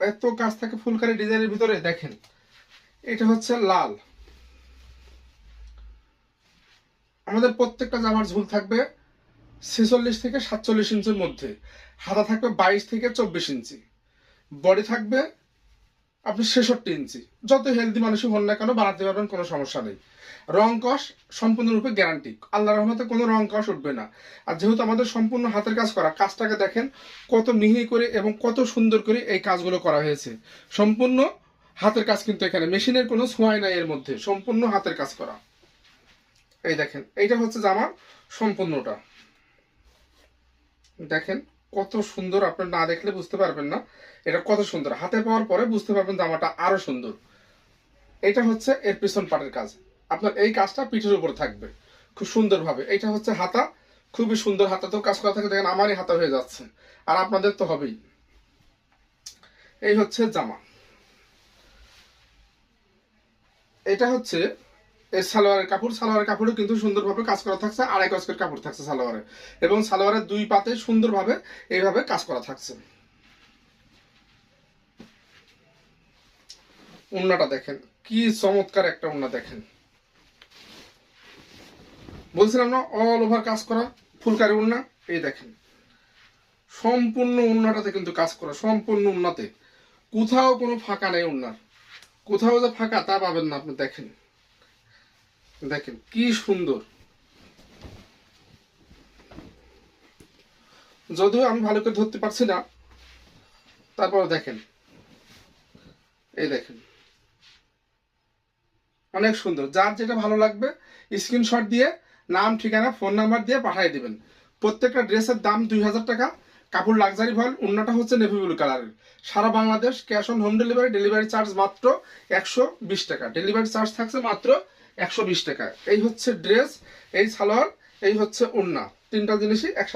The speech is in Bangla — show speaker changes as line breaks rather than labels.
এত কাজ থাকে ফুলকারি ডিজাইনের ভিতরে। দেখেন এটা হচ্ছে লাল। আমাদের প্রত্যেকটা জামার ঝুল থাকবে 46 থেকে 47 ইঞ্চির মধ্যে, হাতা থাকবে 22 থেকে 24 ইঞ্চি, বডি থাকবে আপনি 66 ইঞ্চি। যত হেলদি মানুষই হন না কেন বানাতে পারবেন, কোনো সমস্যা নেই। রং কস সম্পূর্ণরূপে গ্যারান্টি, আল্লাহর রহমতে কোনো রং কস উঠবে না। আর যেহেতু আমাদের সম্পূর্ণ হাতের কাজ করা, কাজটাকে দেখেন কত মিহি করে এবং কত সুন্দর করে এই কাজগুলো করা হয়েছে। সম্পূর্ণ হাতের কাজ, কিন্তু এখানে মেশিনের কোনো ছোঁয়াই নাই এর মধ্যে, সম্পূর্ণ হাতের কাজ করা। এই দেখেন এইটা হচ্ছে জামার সম্পূর্ণটা। দেখেন কত সুন্দর, আপনার না দেখলে বুঝতে পারবেন না এটা কত সুন্দর। হাতে পাওয়ার পরে বুঝতে পারবেন জামাটা আরো সুন্দর। এটা হচ্ছে এর পিছন পাটের কাজ। আপনার এই কাজটা পিঠের উপর থাকবে খুব সুন্দর ভাবে। এটা হচ্ছে হাতা, খুবই সুন্দর। হাতাতেও কাজ করা থাকে, দেখেন আমারই হাতা হয়ে যাচ্ছে, আর আপনাদের তো হবেই। এই হচ্ছে জামা। এটা হচ্ছে এর সালোয়ারের কাপড়। সালোয়ারের কাপড়ও কিন্তু সুন্দরভাবে কাজ করা থাকছে, আড়াই গজের কাপড় থাকছে সালোয়ারে, এবং সালোয়ারের দুই পাতে সুন্দরভাবে এইভাবে কাজ করা থাকছে। ওড়নাটা দেখেন কি চমৎকার একটা ওড়না। দেখেন বলছিলাম না অল ওভার কাজ করা ফুলকারি ওড়না। এই দেখেন সম্পূর্ণ ওড়নাটাতে কিন্তু কাজ করা, সম্পূর্ণ ওড়নাতে কোথাও কোনো ফাঁকা নেই। ওড়নার কোথাও যে ফাঁকা তা পাবেন না আপনি। দেখেন দেখেন কি সুন্দর। যদিও আমি ভালো করে ধরতে পারছি না, তারপর দেখেন এই দেখেন অনেক সুন্দর। যার যেটা ভালো লাগবে স্ক্রিনশট দিয়ে নাম, ঠিকানা, ফোন নাম্বার দিয়ে পাঠিয়ে দিবেন। প্রত্যেকটা ড্রেসের দাম 2000 টাকা। কাপড় লাক্সারি ভয়েল, ওড়নাটা হচ্ছে নেভি ব্লু কালারের। সারা Bangladesh cash on home delivery. Delivery charge মাত্র 120 টাকা। ডেলিভারি চার্জ থাকছে মাত্র 120 টাকা। এই হচ্ছে ড্রেস, এই সালোয়ার, এই হচ্ছে ওড়না, তিনটা জিনিসই একসাথে